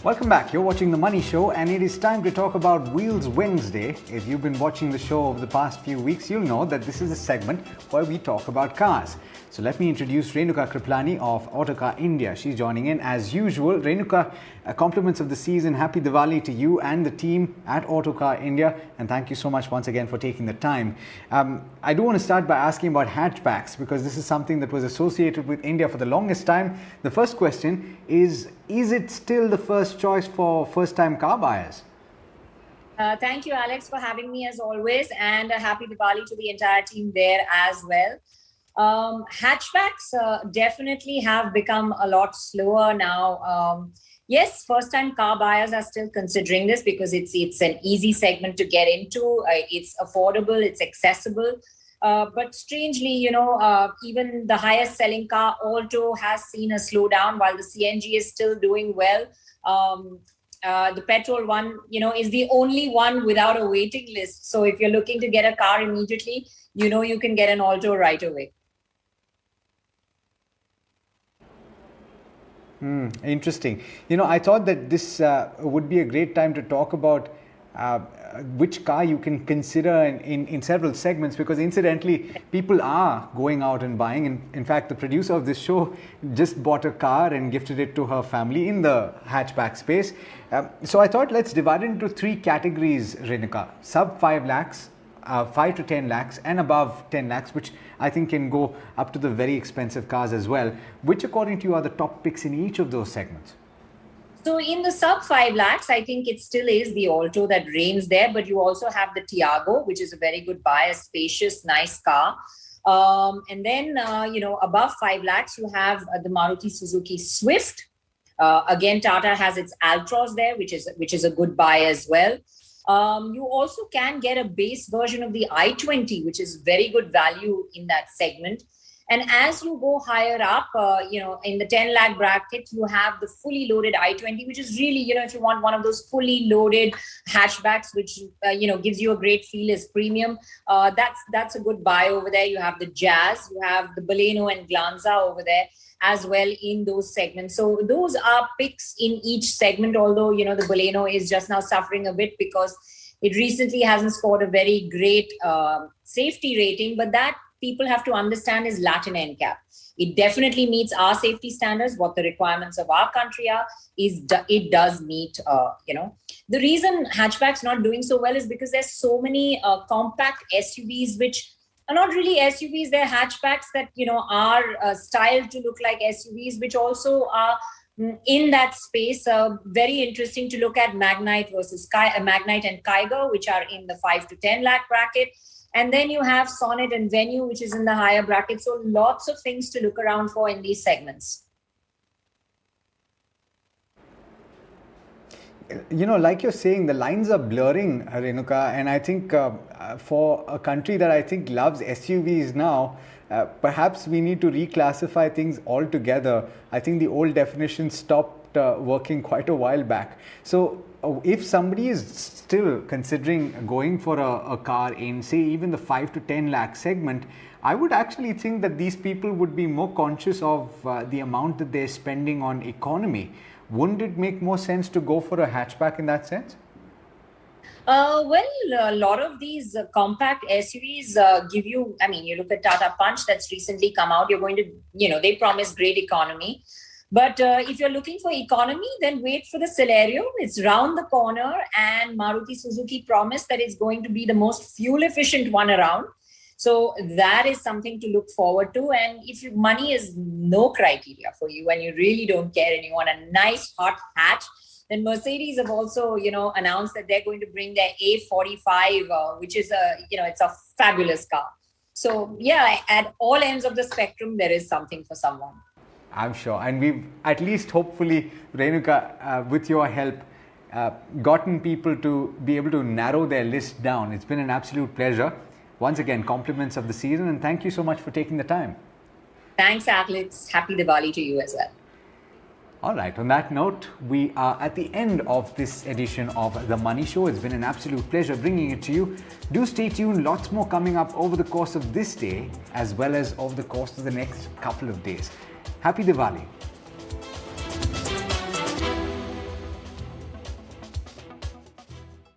Welcome back. You're watching The Money Show, and it is time to talk about Wheels Wednesday. If you've been watching the show over the past few weeks, you'll know that this is a segment where we talk about cars. So let me introduce Renuka Kriplani of Autocar India. She's joining in as usual. Renuka, compliments of the season. Happy Diwali to you and the team at Autocar India, and thank you so much once again for taking the time. I do want to start by asking about hatchbacks, because this is something that was associated with India for the longest time. The first question is it still the first choice for first-time car buyers? Thank you, Alex, for having me as always, and a happy Diwali to the entire team there as well. Hatchbacks definitely have become a lot slower now. Yes, first-time car buyers are still considering this because it's an easy segment to get into. It's affordable, it's accessible. But strangely, even the highest selling car, Alto, has seen a slowdown while the CNG is still doing well. The petrol one, is the only one without a waiting list. So if you're looking to get a car immediately, you can get an Alto right away. Interesting. I thought that this would be a great time to talk about which car you can consider in several segments, because incidentally, people are going out and buying. In fact, the producer of this show just bought a car and gifted it to her family in the hatchback space. So I thought let's divide it into three categories, Renuka. Sub 5 lakhs, 5 to 10 lakhs and above 10 lakhs, which I think can go up to the very expensive cars as well. Which, according to you, are the top picks in each of those segments? So in the sub 5 lakhs, I think it still is the Alto that reigns there, but you also have the Tiago, which is a very good buy, a spacious, nice car. And then, above 5 lakhs, you have the Maruti Suzuki Swift. Again, Tata has its Altroz there, which is a good buy as well. You also can get a base version of the i20, which is very good value in that segment. And as you go higher up, in the 10 lakh bracket, you have the fully loaded i20, which is really, if you want one of those fully loaded hatchbacks, which, gives you a great feel as premium, that's a good buy over there. You have the Jazz, you have the Baleno and Glanza over there as well in those segments. So those are picks in each segment, although, the Baleno is just now suffering a bit because it recently hasn't scored a very great safety rating, but that people have to understand is Latin NCAP. It definitely meets our safety standards. What the requirements of our country are, it does meet, The reason hatchback's not doing so well is because there's so many compact SUVs, which are not really SUVs. They're hatchbacks that, are styled to look like SUVs, which also are in that space. Very interesting to look at Magnite versus Magnite and Kiger, which are in the 5 to 10 lakh bracket. And then you have Sonnet and Venue, which is in the higher bracket. So lots of things to look around for in these segments. Like you're saying, the lines are blurring, Renuka. And I think for a country that I think loves SUVs now, perhaps we need to reclassify things altogether. I think the old definition stopped working quite a while back. So if somebody is still considering going for a car in, say, even the 5 to 10 lakh segment, I would actually think that these people would be more conscious of the amount that they're spending on economy. Wouldn't it make more sense to go for a hatchback in that sense? A lot of these compact SUVs give you, you look at Tata Punch that's recently come out, you're going to, they promise great economy. But if you're looking for economy, then wait for the Celerio. It's round the corner, and Maruti Suzuki promised that it's going to be the most fuel efficient one around. So that is something to look forward to. And if money is no criteria for you and you really don't care and you want a nice hot hatch, then Mercedes have also, announced that they're going to bring their A45, which is it's a fabulous car. So yeah, at all ends of the spectrum, there is something for someone. I'm sure. And we've at least hopefully, Renuka, with your help, gotten people to be able to narrow their list down. It's been an absolute pleasure. Once again, compliments of the season, and thank you so much for taking the time. Thanks, Alex. Happy Diwali to you as well. All right, on that note, we are at the end of this edition of The Money Show. It's been an absolute pleasure bringing it to you. Do stay tuned, lots more coming up over the course of this day, as well as over the course of the next couple of days. Happy Diwali.